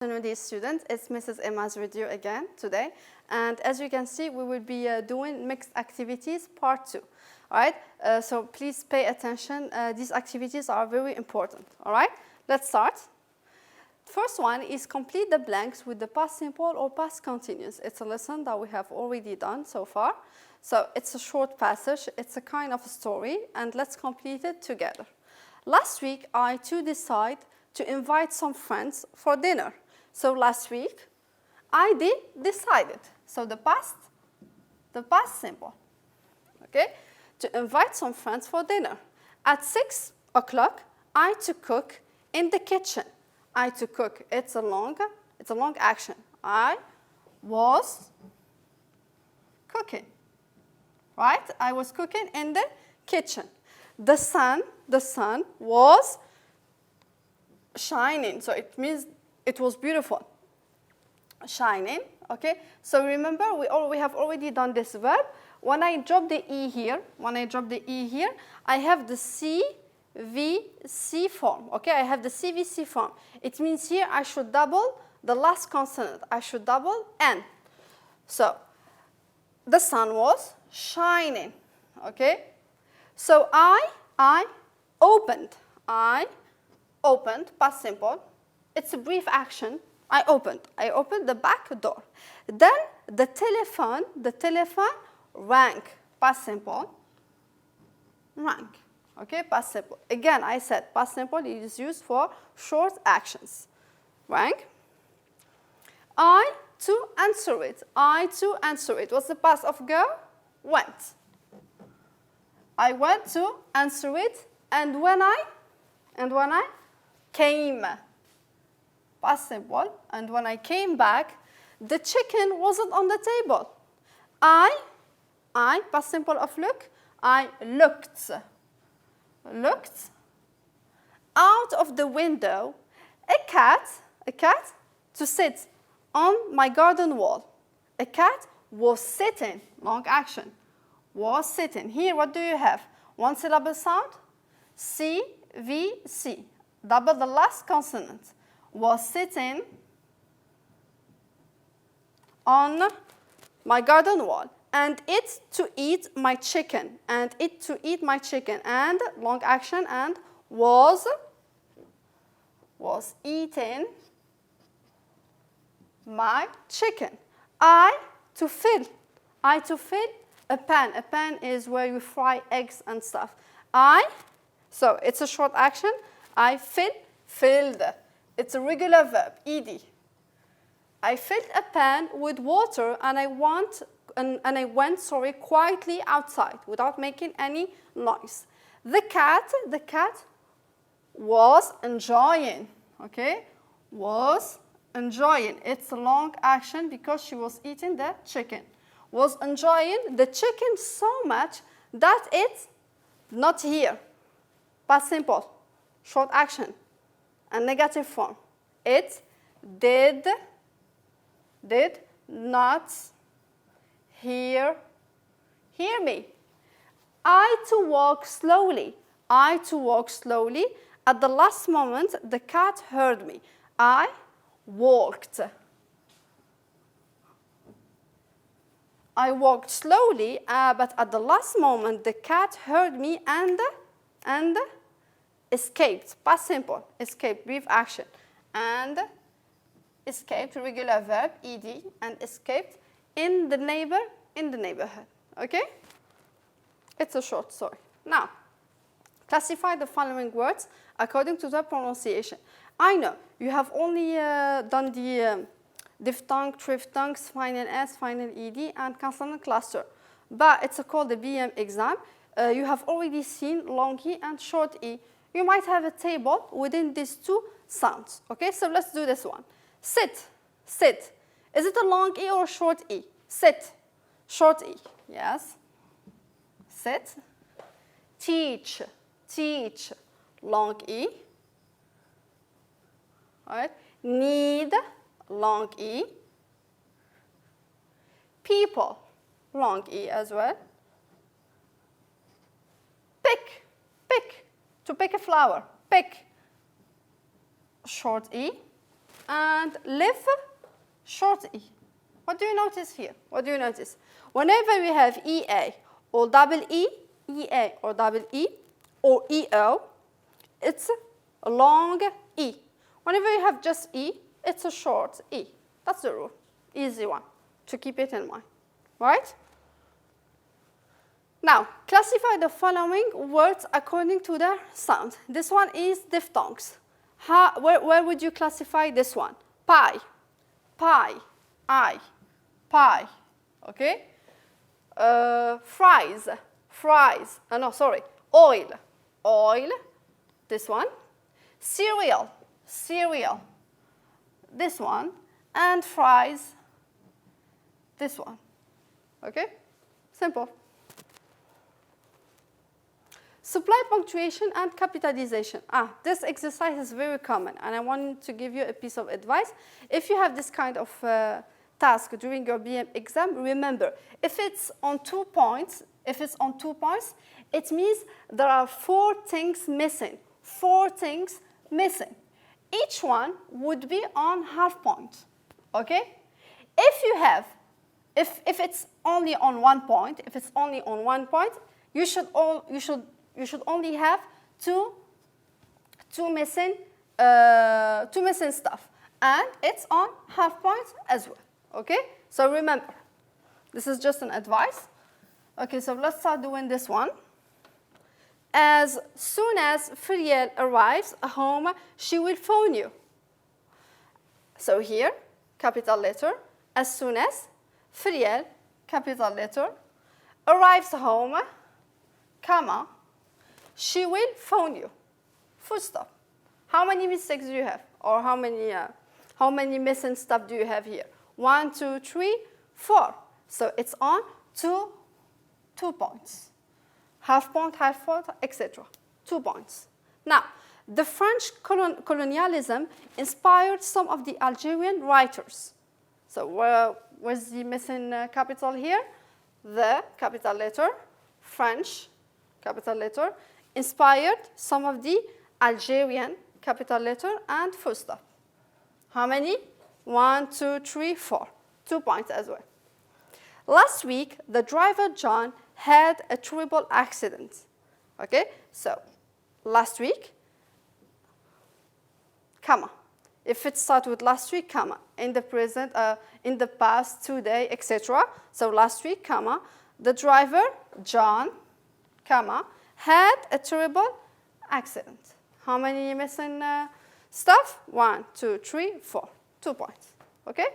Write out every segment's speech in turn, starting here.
Dear students, it's Mrs. Emma's with you again today, and as you can see, we will be doing mixed activities part 2. All right, so please pay attention. These activities are very important. All right, let's start. First one is complete the blanks with the past simple or past continuous. It's a lesson that we have already done so far. So it's a short passage, it's a kind of a story, and let's complete it together. Last week, I too decided to invite some friends for dinner. So last week, I decided. So the past simple, okay? To invite some friends for dinner. At 6 o'clock, I to cook in the kitchen. I to cook, it's a long action. I was cooking, right? I was cooking in the kitchen. The sun was shining, so it means it was beautiful. Shining, okay? So remember, we have already done this verb. When I drop the E here, I have the CVC form, okay? I have the CVC form. It means here I should double the last consonant. I should double N. So, the sun was shining, okay? So, I opened, past simple. It's a brief action. I opened the back door. Then the telephone rang, past simple, rang. Okay, past simple. Again, I said past simple is used for short actions. Rang. I to answer it. What's the past of go? Went. I went to answer it, and when I came, past simple, and when I came back, the chicken wasn't on the table. I, past simple of look, I looked out of the window. A cat to sit on my garden wall. A cat was sitting, long action, was sitting. Here, what do you have? One syllable sound, CVC, double the last consonant. Was sitting on my garden wall, and it to eat my chicken, and long action, and was eating my chicken. I to fill a pan. A pan is where you fry eggs and stuff. So it's a short action. I filled. It's a regular verb, ed. I filled a pan with water, and I went quietly outside without making any noise. The cat was enjoying, okay? Was enjoying. It's a long action because she was eating the chicken. Was enjoying the chicken so much that it's not here. Past simple, short action, and negative form. It did not hear me. I to walk slowly. At the last moment, the cat heard me. I walked. I walked slowly, but at the last moment, the cat heard me and escaped. Past simple, escaped, brief action. And escaped, regular verb, ed, and escaped in the neighborhood. Okay? It's a short story. Now, classify the following words according to the pronunciation. I know you have only done the diphthong, triphthongs, final S, final ed, and consonant cluster. But it's called the BM exam. You have already seen long E and short E. You might have a table within these two sounds. Okay, so let's do this one. Sit. Is it a long E or a short E? Sit. Short E. Yes. Sit. Teach. Long E. All right. Need. Long E. People. Long E as well. Pick. To pick a flower. Pick. Short E. and live, short E. What do you notice here? What do you notice? Whenever we have EA or double E, EA or double E, or EO, it's a long E. Whenever you have just E, it's a short E. That's the rule. Easy one to keep it in mind, right? Now, classify the following words according to their sound. This one is diphthongs. Where would you classify this one? Pie, pie, I, pie, okay? Fries, fries, no, sorry, oil, oil, this one. Cereal, cereal, this one. And fries, this one, okay? Simple. Supply punctuation and capitalization. This exercise is very common, and I want to give you a piece of advice. If you have this kind of task during your BM exam, remember, if it's on 2 points, it means there are 4 things missing. 4 things missing. Each one would be on half point, okay? If it's only on 1 point, you should only have two missing stuff, and it's on half point as well. Okay, so remember, this is just an advice. Okay, so let's start doing this one. As soon as Friel arrives home, she will phone you. So here, capital letter. As soon as Friel, capital letter, arrives home, comma, she will phone you. Full stop. How many mistakes do you have? Or how many missing stuff do you have here? 1, 2, 3, 4. So it's on 2 points. Half point, etc. 2 points. Now, the French colonialism inspired some of the Algerian writers. So where's the missing capital here? The capital letter, French, capital letter, inspired some of the Algerian, capital letter, and full stop. How many? 1, 2, 3, 4. 2 points as well. Last week, the driver, John, had a terrible accident. Okay, so last week, comma. If it starts with last week, comma. In the present, in the past, today, etc. So last week, comma. The driver, John, comma, had a terrible accident. How many missing stuff? 1, 2, 3, 4. 2 points. Okay?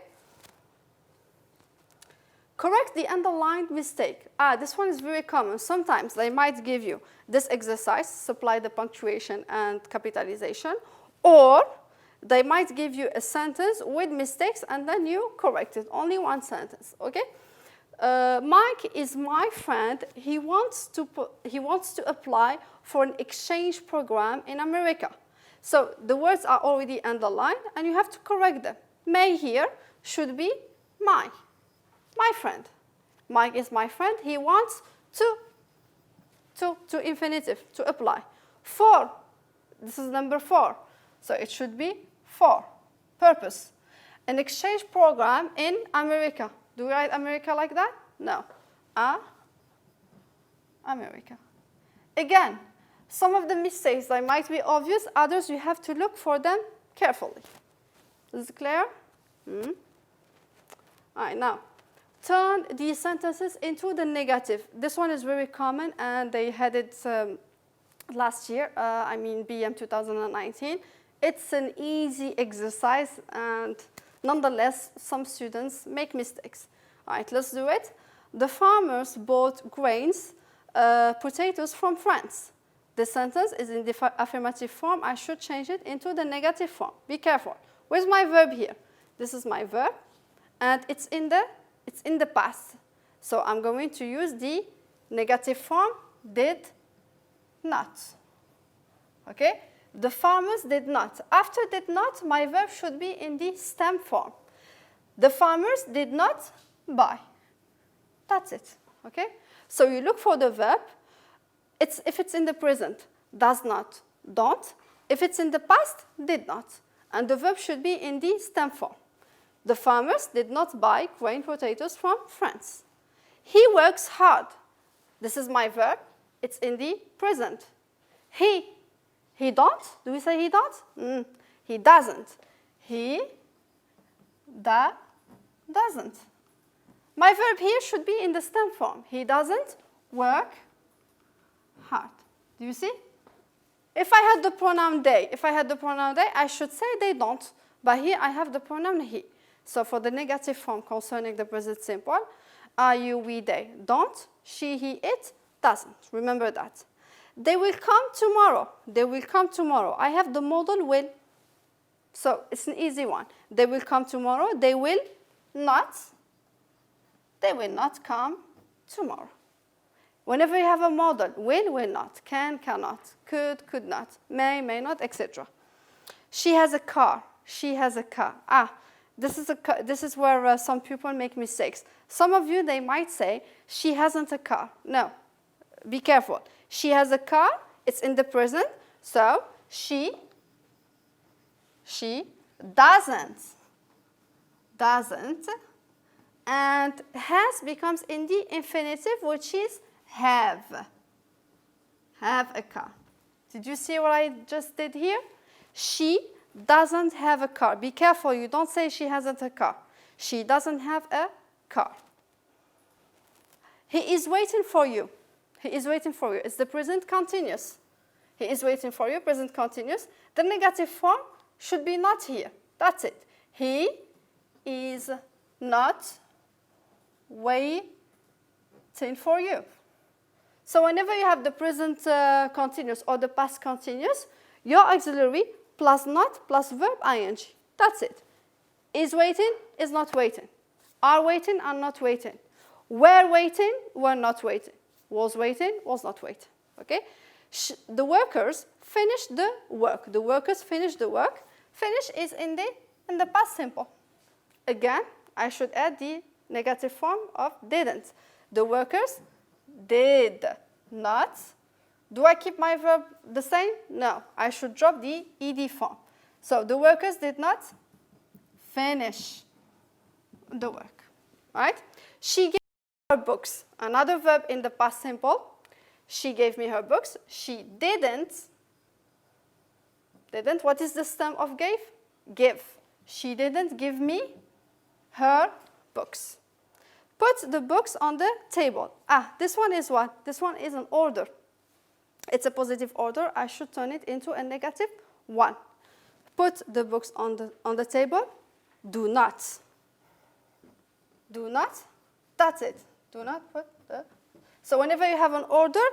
Correct the underlined mistake. This one is very common. Sometimes they might give you this exercise, supply the punctuation and capitalization, or they might give you a sentence with mistakes and then you correct it. Only one sentence, okay? Mike is my friend. He wants to apply for an exchange program in America. So the words are already underlined and you have to correct them. May here should be my friend. Mike is my friend. He wants to infinitive, to apply. For, this is number 4. So it should be for, purpose. An exchange program in America. Do we write America like that? No. America. Again, some of the mistakes, they might be obvious. Others, you have to look for them carefully. Is it clear? All right, now, turn these sentences into the negative. This one is very common, and they had it last year, BM 2019. It's an easy exercise, and nonetheless, some students make mistakes. All right, let's do it. The farmers bought grains, potatoes from France. The sentence is in the affirmative form. I should change it into the negative form. Be careful. Where's my verb here? This is my verb, and it's in the past. So I'm going to use the negative form, did not. Okay? The farmers did not. After did not, my verb should be in the stem form. The farmers did not buy. That's it. Okay? So you look for the verb. If it's in the present, does not, don't. If it's in the past, did not. And the verb should be in the stem form. The farmers did not buy grain potatoes from France. He works hard. This is my verb. It's in the present. He don't? Do we say he don't? He doesn't. He doesn't. My verb here should be in the stem form. He doesn't work hard. Do you see? If I had the pronoun they, I should say they don't. But here I have the pronoun he. So for the negative form concerning the present simple, I, you, we, they don't, she, he, it doesn't. Remember that. They will come tomorrow. They will come tomorrow. I have the modal will. So it's an easy one. They will come tomorrow. They will not come tomorrow. Whenever you have a modal, will not, can, cannot, could not, may not, etc. She has a car. She has a car. This is where some people make mistakes. Some of you, they might say, she hasn't a car. No, be careful. She has a car. It's in the present. So she doesn't. And has becomes in the infinitive, which is have. Have a car. Did you see what I just did here? She doesn't have a car. Be careful, you don't say she hasn't a car. She doesn't have a car. He is waiting for you. He is waiting for you. It's the present continuous. He is waiting for you, present continuous. The negative form should be not here. That's it. He is not waiting for you. So whenever you have the present continuous or the past continuous, your auxiliary plus not plus verb ing. That's it. Is waiting, is not waiting. Are waiting, are not waiting. Were waiting, were not waiting. Was waiting, was not waiting. Okay? The workers finished the work. The workers finished the work. Finish is in the past simple. Again, I should add the negative form of didn't. The workers did not. Do I keep my verb the same? No. I should drop the ed form. So the workers did not finish the work. Right? She gave me her books. Another verb in the past simple. She gave me her books. She didn't. What is the stem of gave? Give. She didn't give me her books. Put the books on the table. This one is what? This one is an order. It's a positive order. I should turn it into a negative one. Put the books on the table. Do not. Do not. That's it. Do not put the. So whenever you have an order,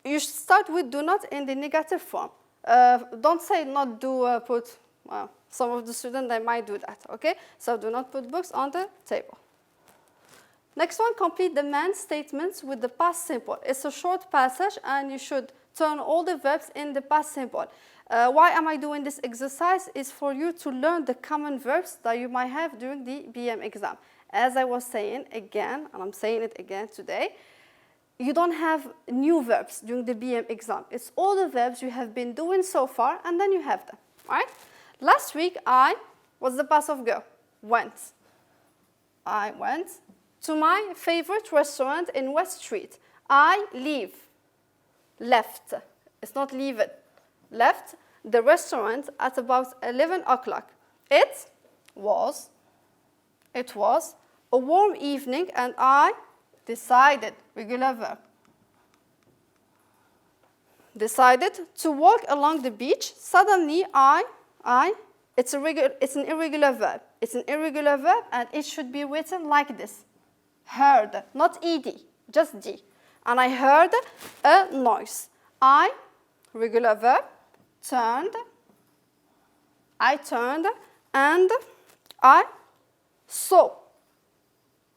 you should start with do not in the negative form. Don't say not do put. Well, some of the students, they might do that. Okay. So do not put books on the table. Next one, complete the man statements with the past simple. It's a short passage, and you should turn all the verbs in the past simple. Why am I doing this exercise? Is for you to learn the common verbs that you might have during the BM exam. As I was saying again, and I'm saying it again today, you don't have new verbs during the BM exam. It's all the verbs you have been doing so far, and then you have them. All right? Last week, what's the past of go? Went. I went to my favorite restaurant in West Street. I left. It's not leave it. Left the restaurant at about 11 o'clock. It was a warm evening, and I decided, regular verb, decided to walk along the beach. Suddenly, it's an irregular verb. It's an irregular verb, and it should be written like this. Heard, not ed, just d. And I heard a noise. I, regular verb, turned. I turned, and I saw.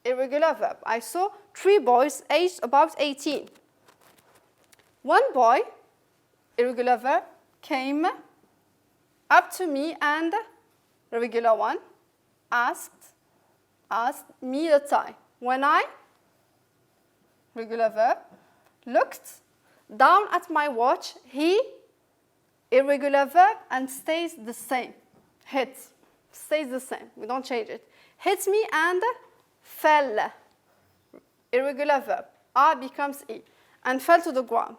Irregular verb. I saw 3 boys aged about 18. One boy, irregular verb, came up to me and, the regular one, asked me the time. When I, regular verb, looked down at my watch, he, irregular verb, and stays the same. hit, stays the same, we don't change it. Hit me and fell, irregular verb. A becomes E, and fell to the ground.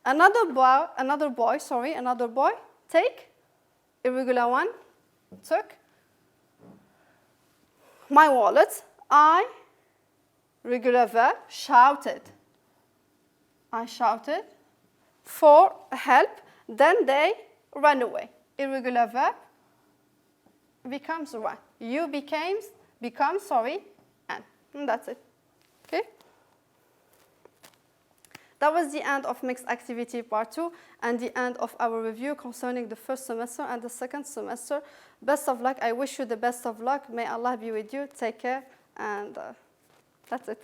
Another boy, take, irregular one, took. My wallet, I, regular verb, shouted. I shouted for help, then they ran away. Irregular verb becomes run. You become, and that's it. Okay? That was the end of mixed activity part 2 and the end of our review concerning the first semester and the second semester. Best of luck. I wish you the best of luck. May Allah be with you. Take care, and that's it.